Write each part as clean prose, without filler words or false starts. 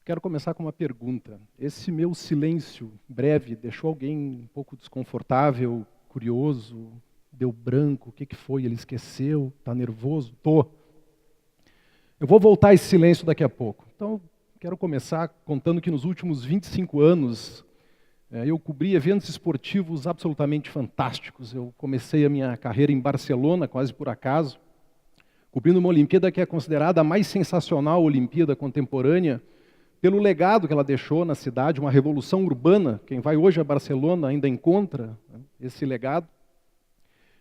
Quero começar com uma pergunta. Esse meu silêncio breve deixou alguém um pouco desconfortável, curioso, deu branco, o que foi? Ele esqueceu? Está nervoso? Tô. Eu vou voltar a esse silêncio daqui a pouco. Então, quero começar contando que nos últimos 25 anos eu cobri eventos esportivos absolutamente fantásticos. Eu comecei a minha carreira em Barcelona, quase por acaso, cobrindo uma Olimpíada que é considerada a mais sensacional Olimpíada contemporânea, pelo legado que ela deixou na cidade, uma revolução urbana. Quem vai hoje a Barcelona ainda encontra esse legado.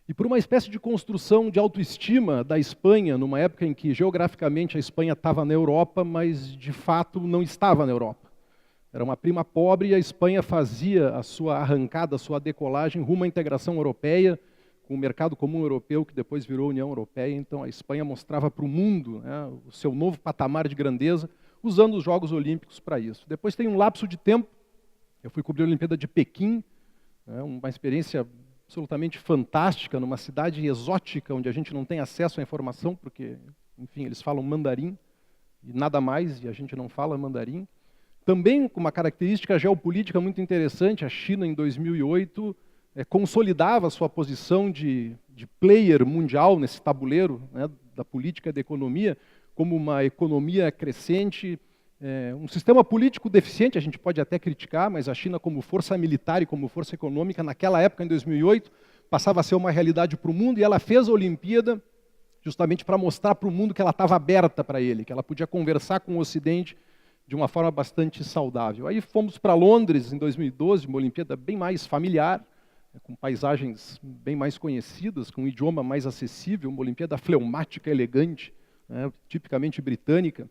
E por uma espécie de construção de autoestima da Espanha, numa época em que geograficamente a Espanha estava na Europa, mas de fato não estava na Europa. Era uma prima pobre e a Espanha fazia a sua arrancada, a sua decolagem rumo à integração europeia, com o mercado comum europeu, que depois virou União Europeia. Então a Espanha mostrava para o mundo, o seu novo patamar de grandeza, usando os Jogos Olímpicos para isso. Depois tem um lapso de tempo, eu fui cobrir a Olimpíada de Pequim, uma experiência absolutamente fantástica, numa cidade exótica, onde a gente não tem acesso à informação, porque, enfim, eles falam mandarim, e nada mais, e a gente não fala mandarim. Também com uma característica geopolítica muito interessante, a China, em 2008, consolidava a sua posição de player mundial nesse tabuleiro da política e da economia, como uma economia crescente, um sistema político deficiente, a gente pode até criticar, mas a China como força militar e como força econômica, naquela época, em 2008, passava a ser uma realidade para o mundo, e ela fez a Olimpíada justamente para mostrar para o mundo que ela estava aberta para ele, que ela podia conversar com o Ocidente de uma forma bastante saudável. Aí fomos para Londres, em 2012, uma Olimpíada bem mais familiar, com paisagens bem mais conhecidas, com um idioma mais acessível, uma Olimpíada fleumática, elegante, tipicamente britânica.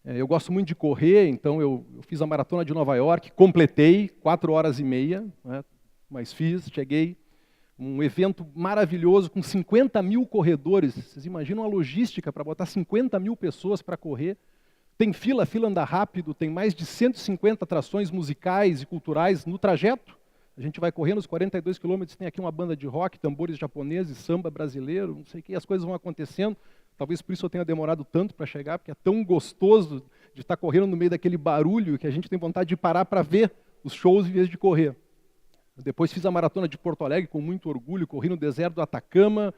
Eu gosto muito de correr, então eu fiz a maratona de Nova York, completei 4 horas e meia, mas cheguei, um evento maravilhoso com 50 mil corredores. Vocês imaginam a logística para botar 50 mil pessoas para correr? Tem fila, a fila anda rápido, tem mais de 150 atrações musicais e culturais no trajeto. A gente vai correndo os 42 quilômetros, tem aqui uma banda de rock, tambores japoneses, samba brasileiro, não sei o que, as coisas vão acontecendo. Talvez por isso eu tenha demorado tanto para chegar, porque é tão gostoso de estar correndo no meio daquele barulho que a gente tem vontade de parar para ver os shows em vez de correr. Depois fiz a maratona de Porto Alegre com muito orgulho, corri no deserto do Atacama,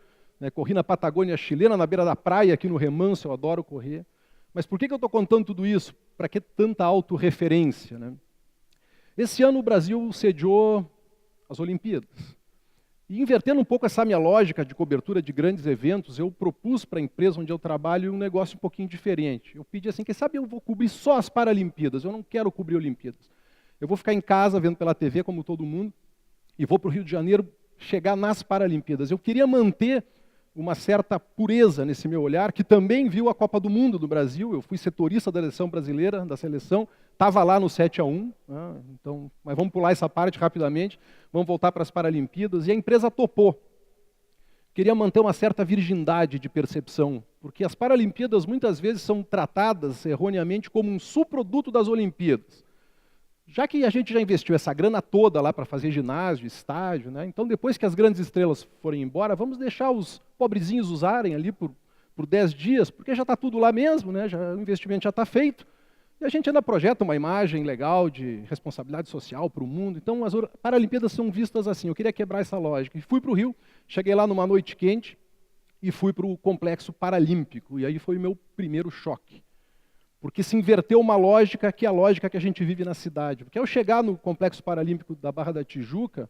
corri na Patagônia chilena, na beira da praia, aqui no Remanso, eu adoro correr. Mas por que eu estou contando tudo isso? Para que tanta autorreferência? Esse ano o Brasil sediou as Olimpíadas. E invertendo um pouco essa minha lógica de cobertura de grandes eventos, eu propus para a empresa onde eu trabalho um negócio um pouquinho diferente. Eu pedi assim, quem sabe eu vou cobrir só as Paralimpíadas, eu não quero cobrir Olimpíadas. Eu vou ficar em casa vendo pela TV, como todo mundo, e vou para o Rio de Janeiro chegar nas Paralimpíadas. Eu queria manter uma certa pureza nesse meu olhar, que também viu a Copa do Mundo do Brasil. Eu fui setorista da seleção brasileira, da seleção, estava lá no 7-1, então, mas vamos pular essa parte rapidamente, vamos voltar para as Paralimpíadas, e a empresa topou. Queria manter uma certa virgindade de percepção, porque as Paralimpíadas muitas vezes são tratadas erroneamente como um subproduto das Olimpíadas. Já que a gente já investiu essa grana toda lá para fazer ginásio, estádio, então depois que as grandes estrelas forem embora, vamos deixar os pobrezinhos usarem ali por 10 dias, porque já está tudo lá mesmo, o investimento já está feito, e a gente ainda projeta uma imagem legal de responsabilidade social para o mundo. Então as Paralimpíadas são vistas assim. Eu queria quebrar essa lógica. E fui para o Rio, cheguei lá numa noite quente, e fui para o Complexo Paralímpico, e aí foi o meu primeiro choque. Porque se inverteu uma lógica que é a lógica que a gente vive na cidade. Porque ao chegar no Complexo Paralímpico da Barra da Tijuca,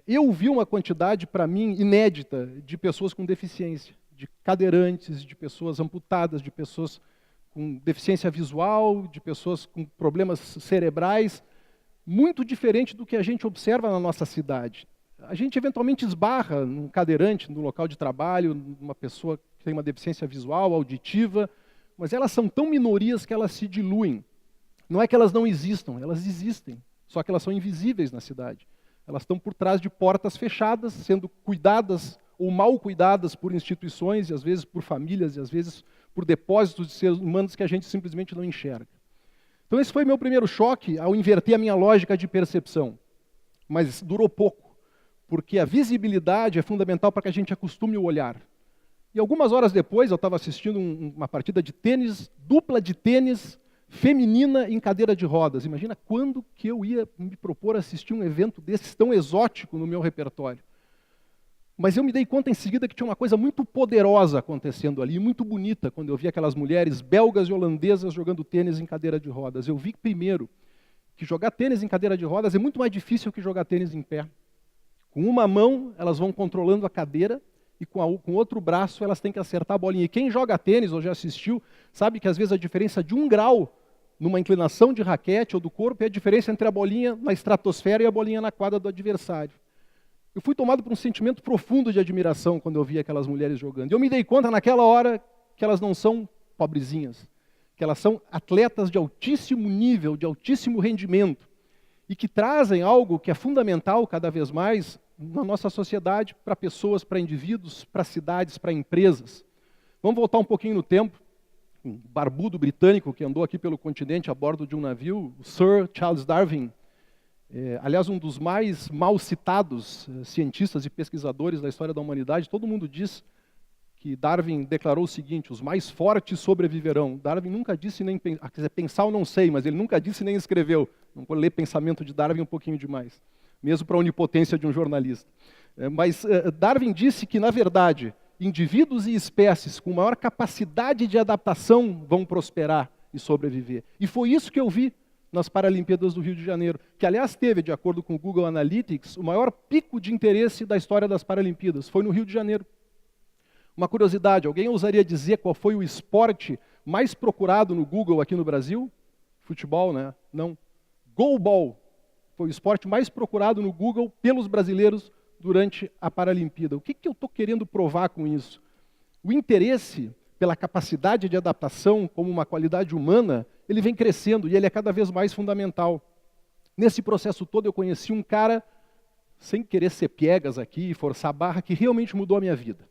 eu vi uma quantidade, para mim, inédita de pessoas com deficiência, de cadeirantes, de pessoas amputadas, de pessoas com deficiência visual, de pessoas com problemas cerebrais, muito diferente do que a gente observa na nossa cidade. A gente eventualmente esbarra num cadeirante, no local de trabalho, numa pessoa que tem uma deficiência visual, auditiva, mas elas são tão minorias que elas se diluem. Não é que elas não existam, elas existem, só que elas são invisíveis na cidade. Elas estão por trás de portas fechadas, sendo cuidadas ou mal cuidadas por instituições, e às vezes por famílias, e às vezes por depósitos de seres humanos que a gente simplesmente não enxerga. Então esse foi meu primeiro choque ao inverter a minha lógica de percepção. Mas durou pouco, porque a visibilidade é fundamental para que a gente acostume o olhar. E algumas horas depois, eu estava assistindo uma partida de tênis, dupla de tênis, feminina em cadeira de rodas. Imagina quando que eu ia me propor a assistir um evento desses tão exótico no meu repertório. Mas eu me dei conta em seguida que tinha uma coisa muito poderosa acontecendo ali, muito bonita, quando eu vi aquelas mulheres belgas e holandesas jogando tênis em cadeira de rodas. Eu vi, primeiro, que jogar tênis em cadeira de rodas é muito mais difícil que jogar tênis em pé. Com uma mão, elas vão controlando a cadeira, e com o outro braço, elas têm que acertar a bolinha. E quem joga tênis, ou já assistiu, sabe que às vezes a diferença de 1 grau numa inclinação de raquete ou do corpo é a diferença entre a bolinha na estratosfera e a bolinha na quadra do adversário. Eu fui tomado por um sentimento profundo de admiração quando eu vi aquelas mulheres jogando. E eu me dei conta naquela hora que elas não são pobrezinhas, que elas são atletas de altíssimo nível, de altíssimo rendimento, e que trazem algo que é fundamental cada vez mais na nossa sociedade, para pessoas, para indivíduos, para cidades, para empresas. Vamos voltar um pouquinho no tempo. Um barbudo britânico que andou aqui pelo continente a bordo de um navio, o Sir Charles Darwin, aliás, um dos mais mal citados cientistas e pesquisadores da história da humanidade. Todo mundo diz que Darwin declarou o seguinte: os mais fortes sobreviverão. Darwin nunca disse nem quer dizer, pensar eu não sei, mas ele nunca disse nem escreveu. Não vou ler pensamento de Darwin um pouquinho demais, mesmo para a onipotência de um jornalista. Mas Darwin disse que, na verdade, indivíduos e espécies com maior capacidade de adaptação vão prosperar e sobreviver. E foi isso que eu vi nas Paralimpíadas do Rio de Janeiro, que aliás teve, de acordo com o Google Analytics, o maior pico de interesse da história das Paralimpíadas, foi no Rio de Janeiro. Uma curiosidade, alguém ousaria dizer qual foi o esporte mais procurado no Google aqui no Brasil? Futebol, né? Não. Goalball foi o esporte mais procurado no Google pelos brasileiros durante a Paralimpíada. O que eu estou querendo provar com isso? O interesse pela capacidade de adaptação como uma qualidade humana, ele vem crescendo e ele é cada vez mais fundamental. Nesse processo todo eu conheci um cara, sem querer ser piegas aqui, forçar a barra, que realmente mudou a minha vida.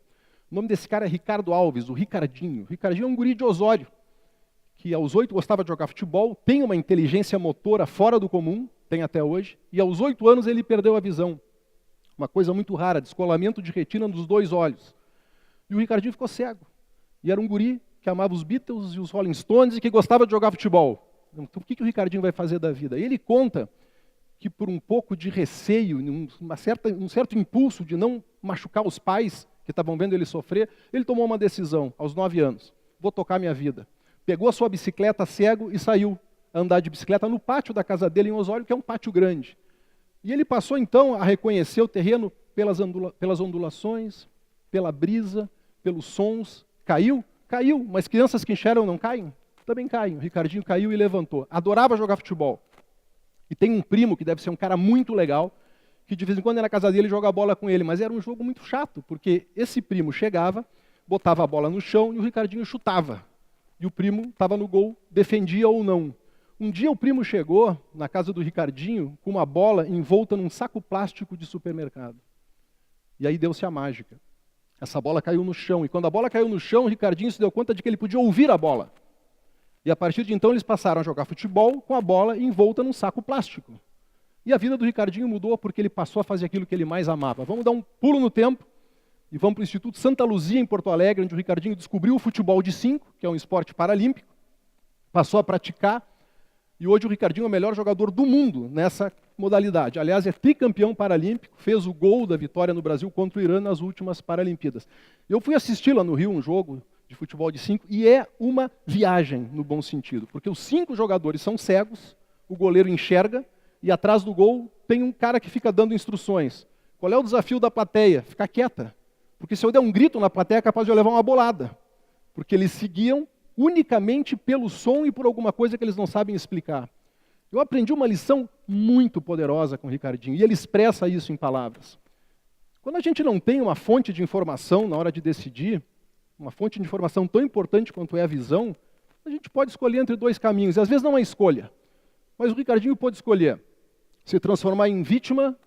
O nome desse cara é Ricardo Alves, o Ricardinho. O Ricardinho é um guri de Osório, que aos 8 gostava de jogar futebol, tem uma inteligência motora fora do comum, tem até hoje, e aos 8 anos ele perdeu a visão. Uma coisa muito rara, descolamento de retina nos 2 olhos. E o Ricardinho ficou cego. E era um guri que amava os Beatles e os Rolling Stones e que gostava de jogar futebol. Então o que o Ricardinho vai fazer da vida? Ele conta que por um pouco de receio, um certo impulso de não machucar os pais que estavam vendo ele sofrer, ele tomou uma decisão aos 9 anos. Vou tocar minha vida. Pegou a sua bicicleta cego e saiu a andar de bicicleta no pátio da casa dele em Osório, que é um pátio grande. E ele passou então a reconhecer o terreno pelas ondulações, pela brisa, pelos sons. Caiu? Caiu, mas crianças que enxergam não caem? Também caem. O Ricardinho caiu e levantou. Adorava jogar futebol. E tem um primo que deve ser um cara muito legal, que de vez em quando ia na casa dele joga bola com ele, mas era um jogo muito chato, porque esse primo chegava, botava a bola no chão e o Ricardinho chutava. E o primo estava no gol, defendia ou não. Um dia o primo chegou na casa do Ricardinho com uma bola envolta num saco plástico de supermercado. E aí deu-se a mágica. Essa bola caiu no chão, e quando a bola caiu no chão, o Ricardinho se deu conta de que ele podia ouvir a bola. E a partir de então eles passaram a jogar futebol com a bola envolta num saco plástico. E a vida do Ricardinho mudou porque ele passou a fazer aquilo que ele mais amava. Vamos dar um pulo no tempo e vamos para o Instituto Santa Luzia, em Porto Alegre, onde o Ricardinho descobriu o futebol de 5, que é um esporte paralímpico, passou a praticar, e hoje o Ricardinho é o melhor jogador do mundo nessa modalidade. Aliás, é tricampeão paralímpico, fez o gol da vitória no Brasil contra o Irã nas últimas Paralimpíadas. Eu fui assistir lá no Rio um jogo de futebol de 5 e é uma viagem no bom sentido, porque os 5 jogadores são cegos, o goleiro enxerga e atrás do gol tem um cara que fica dando instruções. Qual é o desafio da plateia? Ficar quieta. Porque se eu der um grito na plateia é capaz de eu levar uma bolada. Porque eles seguiam unicamente pelo som e por alguma coisa que eles não sabem explicar. Eu aprendi uma lição muito poderosa com o Ricardinho, e ele expressa isso em palavras. Quando a gente não tem uma fonte de informação na hora de decidir, uma fonte de informação tão importante quanto é a visão, a gente pode escolher entre 2 caminhos, e às vezes não é escolha. Mas o Ricardinho pôde escolher se transformar em vítima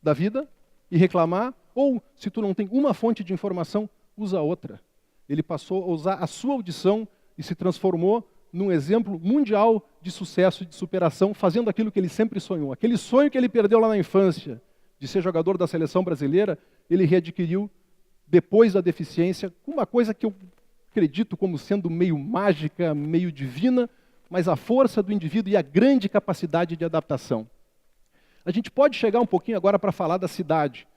da vida e reclamar, ou se tu não tem uma fonte de informação, usa outra. Ele passou a usar a sua audição e se transformou num exemplo mundial de sucesso e de superação, fazendo aquilo que ele sempre sonhou. Aquele sonho que ele perdeu lá na infância, de ser jogador da seleção brasileira, ele readquiriu depois da deficiência, uma coisa que eu acredito como sendo meio mágica, meio divina, mas a força do indivíduo e a grande capacidade de adaptação. A gente pode chegar um pouquinho agora para falar da cidade.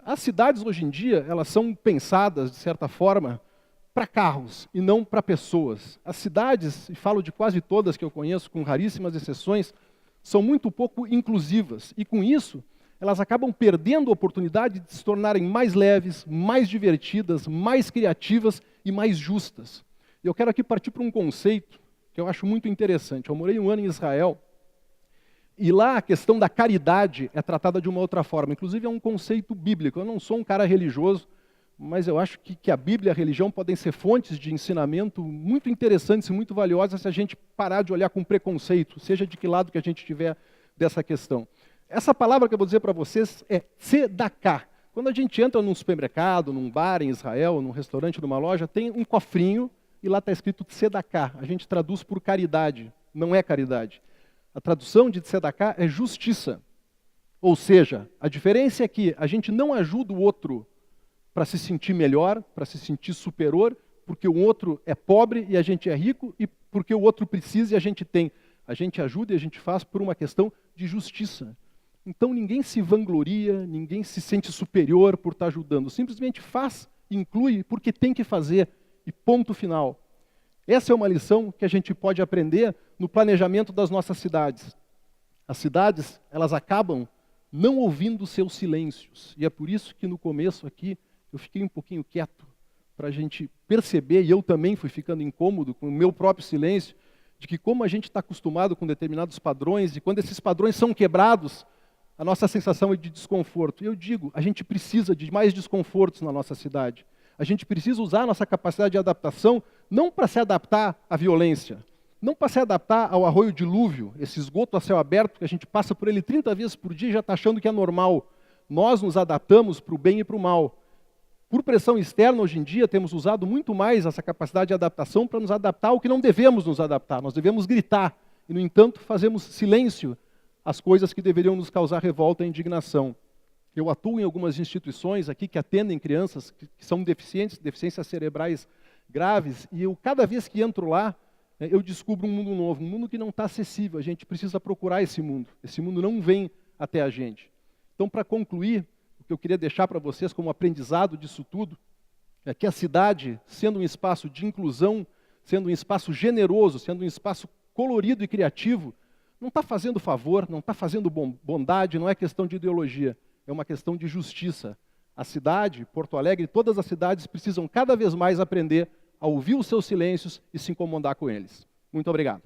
As cidades hoje em dia, elas são pensadas, de certa forma, para carros e não para pessoas. As cidades, e falo de quase todas que eu conheço, com raríssimas exceções, são muito pouco inclusivas. E com isso, elas acabam perdendo a oportunidade de se tornarem mais leves, mais divertidas, mais criativas e mais justas. Eu quero aqui partir para um conceito que eu acho muito interessante. Eu morei um ano em Israel, e lá a questão da caridade é tratada de uma outra forma. Inclusive é um conceito bíblico. Eu não sou um cara religioso, mas eu acho que a Bíblia e a religião podem ser fontes de ensinamento muito interessantes e muito valiosas se a gente parar de olhar com preconceito, seja de que lado que a gente estiver dessa questão. Essa palavra que eu vou dizer para vocês é tzedakah. Quando a gente entra num supermercado, num bar em Israel, num restaurante, numa loja, tem um cofrinho e lá está escrito tzedakah. A gente traduz por caridade, não é caridade. A tradução de tzedakah é justiça. Ou seja, a diferença é que a gente não ajuda o outro para se sentir melhor, para se sentir superior, porque o outro é pobre e a gente é rico, e porque o outro precisa e a gente tem. A gente ajuda e a gente faz por uma questão de justiça. Então ninguém se vangloria, ninguém se sente superior por estar ajudando. Simplesmente faz, inclui, porque tem que fazer, e ponto final. Essa é uma lição que a gente pode aprender no planejamento das nossas cidades. As cidades, elas acabam não ouvindo seus silêncios. E é por isso que no começo aqui, eu fiquei um pouquinho quieto, para a gente perceber, e eu também fui ficando incômodo com o meu próprio silêncio, de que como a gente está acostumado com determinados padrões, e quando esses padrões são quebrados, a nossa sensação é de desconforto. E eu digo, a gente precisa de mais desconfortos na nossa cidade. A gente precisa usar a nossa capacidade de adaptação, não para se adaptar à violência, não para se adaptar ao arroio dilúvio, esse esgoto a céu aberto, que a gente passa por ele 30 vezes por dia e já está achando que é normal. Nós nos adaptamos para o bem e para o mal. Por pressão externa, hoje em dia, temos usado muito mais essa capacidade de adaptação para nos adaptar ao que não devemos nos adaptar. Nós devemos gritar, e, no entanto, fazemos silêncio às coisas que deveriam nos causar revolta e indignação. Eu atuo em algumas instituições aqui que atendem crianças que são deficientes, deficiências cerebrais graves, e eu, cada vez que entro lá, eu descubro um mundo novo, um mundo que não está acessível. A gente precisa procurar esse mundo. Esse mundo não vem até a gente. Então, para concluir, o que eu queria deixar para vocês como aprendizado disso tudo, é que a cidade, sendo um espaço de inclusão, sendo um espaço generoso, sendo um espaço colorido e criativo, não está fazendo favor, não está fazendo bondade, não é questão de ideologia, é uma questão de justiça. A cidade, Porto Alegre, todas as cidades precisam cada vez mais aprender a ouvir os seus silêncios e se incomodar com eles. Muito obrigado.